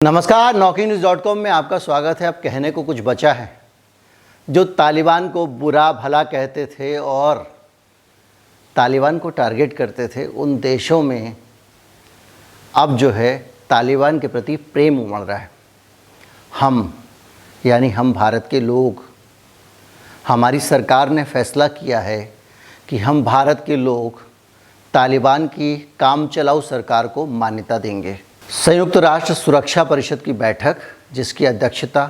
नमस्कार, NauKeyNews.com में आपका स्वागत है। अब कहने को कुछ बचा है। जो तालिबान को बुरा भला कहते थे और तालिबान को टारगेट करते थे, उन देशों में अब जो है तालिबान के प्रति प्रेम उमड़ रहा है। हम भारत के लोग, हमारी सरकार ने फैसला किया है कि हम भारत के लोग तालिबान की काम चलाऊ सरकार को मान्यता देंगे। संयुक्त राष्ट्र सुरक्षा परिषद की बैठक, जिसकी अध्यक्षता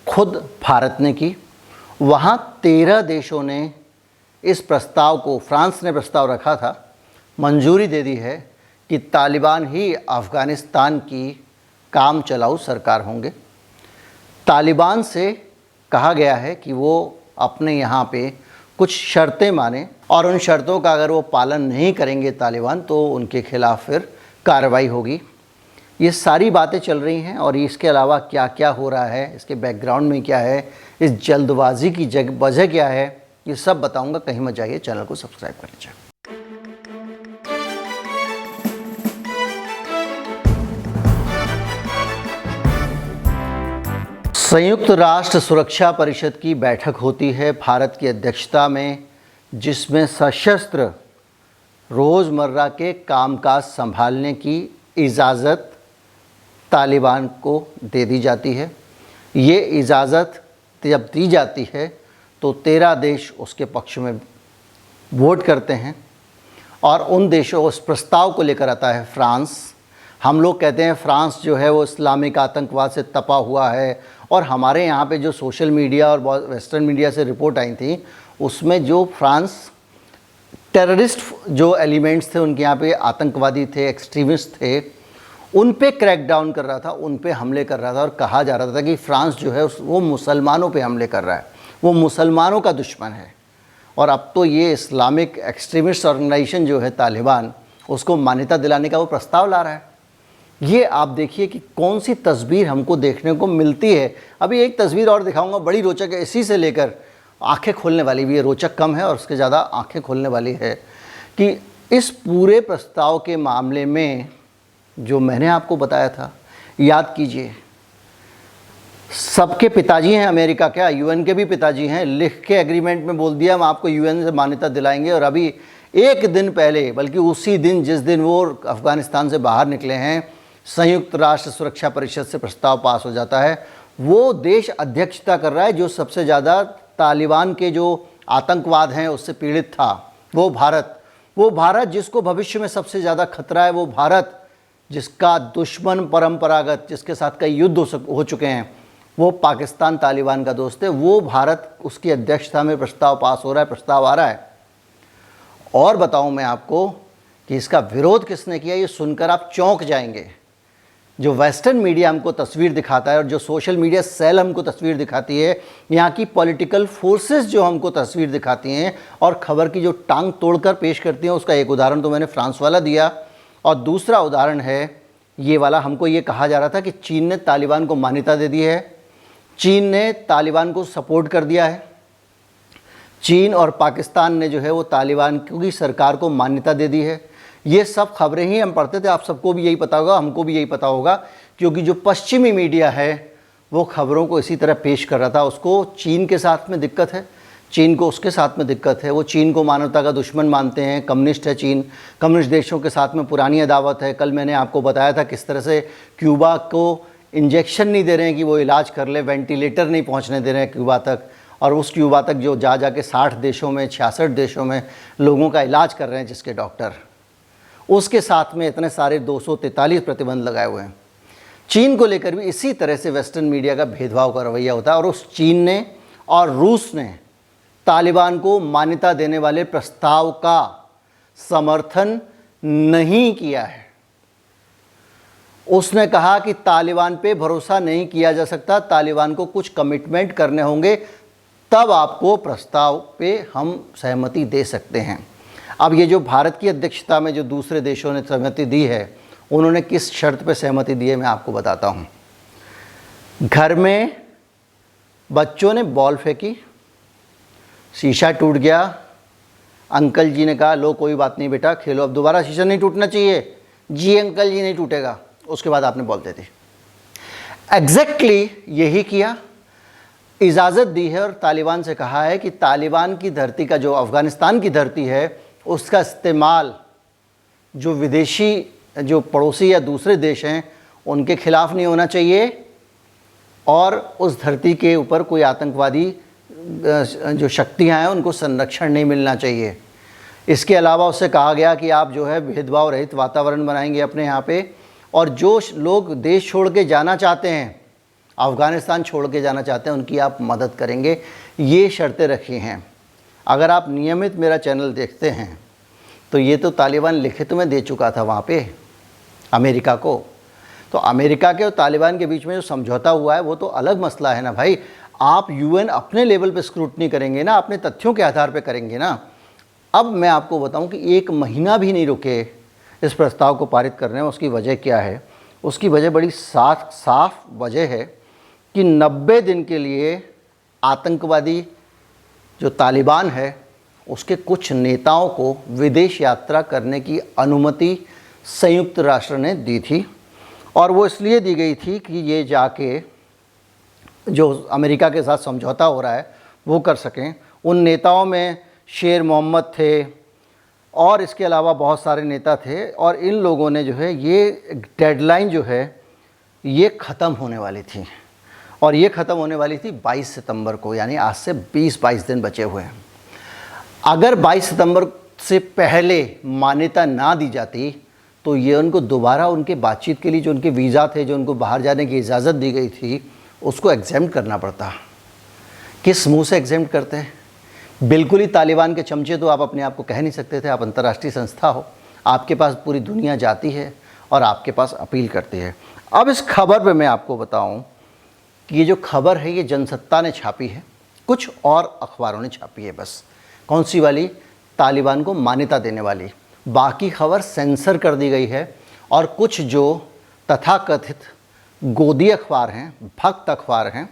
खुद भारत ने की, वहाँ 13 देशों ने इस प्रस्ताव को, फ्रांस ने प्रस्ताव रखा था, मंजूरी दे दी है कि तालिबान ही अफ़गानिस्तान की काम चलाऊ सरकार होंगे। तालिबान से कहा गया है कि वो अपने यहाँ पे कुछ शर्तें माने और उन शर्तों का अगर वो पालन नहीं करेंगे तालिबान, तो उनके खिलाफ़ फिर कार्रवाई होगी। ये सारी बातें चल रही हैं और इसके अलावा क्या क्या हो रहा है, इसके बैकग्राउंड में क्या है, इस जल्दबाजी की वजह क्या है, ये सब बताऊंगा। कहीं मत जाइए, चैनल को सब्सक्राइब कर लीजिए। संयुक्त राष्ट्र सुरक्षा परिषद की बैठक होती है भारत की अध्यक्षता में, जिसमें सशस्त्र रोज़मर्रा के कामकाज संभालने की इजाज़त तालिबान को दे दी जाती है। ये इजाज़त जब दी जाती है तो 13 देश उसके पक्ष में वोट करते हैं और उन देशों, उस प्रस्ताव को लेकर आता है फ्रांस। हम लोग कहते हैं फ्रांस जो है वो इस्लामिक आतंकवाद से तपा हुआ है, और हमारे यहाँ पे जो सोशल मीडिया और वेस्टर्न मीडिया से रिपोर्ट आई थी, उसमें जो फ्रांस टेररिस्ट जो एलिमेंट्स थे, उनके यहाँ पे आतंकवादी थे, एक्सट्रीमिस्ट थे, उन पे क्रैकडाउन कर रहा था, उन पे हमले कर रहा था, और कहा जा रहा था कि फ्रांस जो है वो मुसलमानों पे हमले कर रहा है, वो मुसलमानों का दुश्मन है। और अब तो ये इस्लामिक एक्सट्रीमिस्ट ऑर्गेनाइजेशन जो है तालिबान, उसको मान्यता दिलाने का वो प्रस्ताव ला रहा है। ये आप देखिए कि कौन सी तस्वीर हमको देखने को मिलती है। अभी एक तस्वीर और दिखाऊंगा, बड़ी रोचक है, इसी से लेकर आंखें खोलने वाली भी है। रोचक कम है और उसके ज़्यादा आंखें खोलने वाली है कि इस पूरे प्रस्ताव के मामले में जो मैंने आपको बताया था, याद कीजिए, सबके पिताजी हैं अमेरिका, क्या यूएन के भी पिताजी हैं, लिख के एग्रीमेंट में बोल दिया हम आपको यूएन से मान्यता दिलाएंगे। और अभी एक दिन पहले, बल्कि उसी दिन जिस दिन वो अफ़गानिस्तान से बाहर निकले हैं, संयुक्त राष्ट्र सुरक्षा परिषद से प्रस्ताव पास हो जाता है। वो देश अध्यक्षता कर रहा है जो सबसे ज़्यादा तालिबान के जो आतंकवाद हैं उससे पीड़ित था, वो भारत जिसको भविष्य में सबसे ज़्यादा खतरा है, वो भारत जिसका दुश्मन परंपरागत, जिसके साथ कई युद्ध हो चुके हैं, वो पाकिस्तान तालिबान का दोस्त है, वो भारत, उसकी अध्यक्षता में प्रस्ताव पास हो रहा है, प्रस्ताव आ रहा है। और बताऊं मैं आपको कि इसका विरोध किसने किया, ये सुनकर आप चौंक जाएंगे। जो वेस्टर्न मीडिया हमको तस्वीर दिखाता है और जो सोशल मीडिया सेल हमको तस्वीर दिखाती है, यहाँ की पॉलिटिकल फोर्सेस जो हमको तस्वीर दिखाती हैं और खबर की जो टांग तोड़कर पेश करती हैं, उसका एक उदाहरण तो मैंने फ्रांस वाला दिया, और दूसरा उदाहरण है ये वाला। हमको ये कहा जा रहा था कि चीन ने तालिबान को मान्यता दे दी है, चीन ने तालिबान को सपोर्ट कर दिया है, चीन और पाकिस्तान ने जो है वो तालिबान की सरकार को मान्यता दे दी है। ये सब खबरें ही हम पढ़ते थे, आप सबको भी यही पता होगा, हमको भी यही पता होगा, क्योंकि जो पश्चिमी मीडिया है वो खबरों को इसी तरह पेश कर रहा था। उसको चीन के साथ में दिक्कत है, चीन को उसके साथ में दिक्कत है, वो चीन को मानवता का दुश्मन मानते हैं, कम्युनिस्ट है चीन, कम्युनिस्ट देशों के साथ में पुरानी अदावत है। कल मैंने आपको बताया था किस तरह से क्यूबा को इंजेक्शन नहीं दे रहे हैं कि वो इलाज कर ले, वेंटिलेटर नहीं पहुंचने दे रहे हैं क्यूबा तक, और उस क्यूबा तक जो जा के 60 देशों में, 66 देशों में लोगों का इलाज कर रहे हैं जिसके डॉक्टर, उसके साथ में इतने सारे 243 प्रतिबंध लगाए हुए हैं। चीन को लेकर भी इसी तरह से वेस्टर्न मीडिया का भेदभाव का रवैया होता है, और उस चीन ने और रूस ने तालिबान को मान्यता देने वाले प्रस्ताव का समर्थन नहीं किया है। उसने कहा कि तालिबान पे भरोसा नहीं किया जा सकता, तालिबान को कुछ कमिटमेंट करने होंगे, तब आपको प्रस्ताव पे हम सहमति दे सकते हैं। अब ये जो भारत की अध्यक्षता में जो दूसरे देशों ने सहमति दी है, उन्होंने किस शर्त पे सहमति दी है मैं आपको बताता हूँ। घर में बच्चों ने बॉल फेंकी, शीशा टूट गया, अंकल जी ने कहा लो कोई बात नहीं बेटा खेलो, अब दोबारा शीशा नहीं टूटना चाहिए। जी अंकल जी नहीं टूटेगा। उसके बाद आपने बॉल दे दी। एग्जैक्टली यही किया, इजाज़त दी है और तालिबान से कहा है कि तालिबान की धरती का, जो अफ़गानिस्तान की धरती है, उसका इस्तेमाल जो विदेशी, जो पड़ोसी या दूसरे देश हैं उनके ख़िलाफ़ नहीं होना चाहिए, और उस धरती के ऊपर कोई आतंकवादी जो शक्तियाँ हैं उनको संरक्षण नहीं मिलना चाहिए। इसके अलावा उससे कहा गया कि आप जो है भेदभाव रहित वातावरण बनाएंगे अपने यहाँ पे, और जो लोग देश छोड़ के जाना चाहते हैं, अफ़गानिस्तान छोड़ के जाना चाहते हैं, उनकी आप मदद करेंगे। ये शर्तें रखी हैं। अगर आप नियमित मेरा चैनल देखते हैं तो ये तो तालिबान लिखित में दे चुका था वहाँ पे अमेरिका को। तो अमेरिका के और तालिबान के बीच में जो समझौता हुआ है वो तो अलग मसला है ना भाई। आप यूएन अपने लेवल पे स्क्रूटनी करेंगे ना, अपने तथ्यों के आधार पे करेंगे ना। अब मैं आपको बताऊं कि 1 महीना भी नहीं रुके इस प्रस्ताव को पारित करने में। उसकी वजह क्या है? उसकी वजह बड़ी साफ वजह है कि 90 दिन के लिए आतंकवादी जो तालिबान है उसके कुछ नेताओं को विदेश यात्रा करने की अनुमति संयुक्त राष्ट्र ने दी थी, और वो इसलिए दी गई थी कि ये जाके जो अमेरिका के साथ समझौता हो रहा है वो कर सकें। उन नेताओं में शेर मोहम्मद थे और इसके अलावा बहुत सारे नेता थे, और इन लोगों ने जो है ये डेडलाइन जो है ये ख़त्म होने वाली थी, और ये ख़त्म होने वाली थी 22 सितंबर को, यानी आज से 20-22 दिन बचे हुए हैं। अगर 22 सितंबर से पहले मान्यता ना दी जाती तो ये उनको दोबारा उनके बातचीत के लिए जो उनके वीज़ा थे, जो उनको बाहर जाने की इजाज़त दी गई थी, उसको एग्जेम्प्ट करना पड़ता। किस मुंह से एग्जेम्प्ट करते हैं? बिल्कुल ही तालिबान के चमचे तो आप अपने आप को कह नहीं सकते थे। आप अंतर्राष्ट्रीय संस्था हो, आपके पास पूरी दुनिया जाती है और आपके पास अपील करती है। अब इस खबर पे मैं आपको बताऊं कि ये जो खबर है ये जनसत्ता ने छापी है, कुछ और अखबारों ने छापी है बस। कौन सी वाली? तालिबान को मान्यता देने वाली। बाकी खबर सेंसर कर दी गई है, और कुछ जो तथाकथित गोदी अखबार हैं, भक्त अखबार हैं,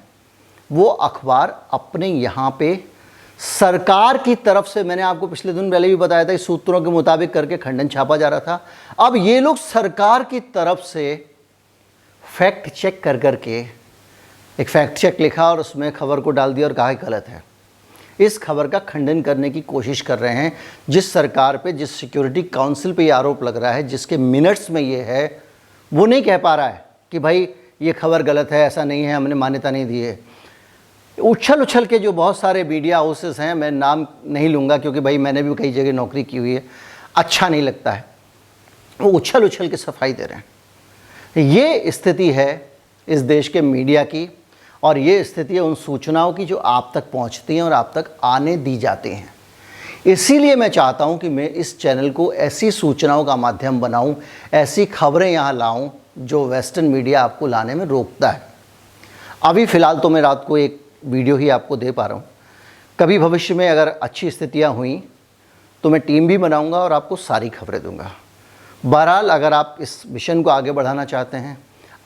वो अखबार अपने यहाँ पे सरकार की तरफ से, मैंने आपको पिछले दिन पहले भी बताया था, इस सूत्रों के मुताबिक करके खंडन छापा जा रहा था। अब ये लोग सरकार की तरफ से फैक्ट चेक कर करके एक फैक्ट चेक लिखा और उसमें खबर को डाल दिया और कहा गलत है। इस खबर का खंडन करने की कोशिश कर रहे हैं। जिस सरकार पे, जिस सिक्योरिटी काउंसिल पे ये आरोप लग रहा है, जिसके मिनट्स में ये है, वो नहीं कह पा रहा है कि भाई ये खबर गलत है, ऐसा नहीं है, हमने मान्यता नहीं दी है। उछल के जो बहुत सारे मीडिया हाउसेस हैं, मैं नाम नहीं लूँगा क्योंकि भाई मैंने भी कई जगह नौकरी की हुई है, अच्छा नहीं लगता है, वो उछल के सफाई दे रहे हैं। ये स्थिति है इस देश के मीडिया की, और ये स्थिति है उन सूचनाओं की जो आप तक पहुंचती हैं और आप तक आने दी जाती हैं। इसीलिए मैं चाहता हूं कि मैं इस चैनल को ऐसी सूचनाओं का माध्यम बनाऊं, ऐसी खबरें यहाँ लाऊं जो वेस्टर्न मीडिया आपको लाने में रोकता है। अभी फ़िलहाल तो मैं रात को एक वीडियो ही आपको दे पा रहा हूँ। कभी भविष्य में अगर अच्छी स्थितियाँ हुई तो मैं टीम भी बनाऊँगा और आपको सारी खबरें दूँगा। बहरहाल, अगर आप इस मिशन को आगे बढ़ाना चाहते हैं,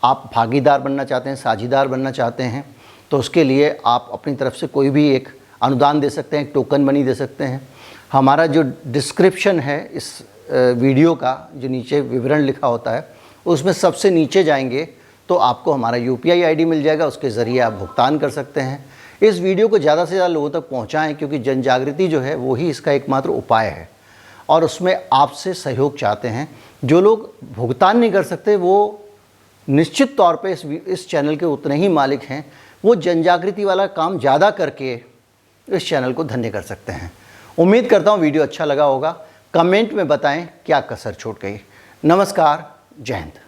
आप भागीदार बनना चाहते हैं, साझीदार बनना चाहते हैं, तो उसके लिए आप अपनी तरफ से कोई भी एक अनुदान दे सकते हैं, एक टोकन मनी दे सकते हैं। हमारा जो डिस्क्रिप्शन है इस वीडियो का, जो नीचे विवरण लिखा होता है, उसमें सबसे नीचे जाएंगे तो आपको हमारा UPI ID मिल जाएगा, उसके ज़रिए आप भुगतान कर सकते हैं। इस वीडियो को ज़्यादा से ज़्यादा लोगों तक पहुँचाएँ, क्योंकि जन जागृति जो है वो ही इसका एकमात्र उपाय है, और उसमें आपसे सहयोग चाहते हैं। जो लोग भुगतान नहीं कर सकते वो निश्चित तौर पे इस चैनल के उतने ही मालिक हैं, वो जनजागृति वाला काम ज़्यादा करके इस चैनल को धन्य कर सकते हैं। उम्मीद करता हूँ वीडियो अच्छा लगा होगा। कमेंट में बताएं क्या कसर छूट गई। नमस्कार, जय हिंद।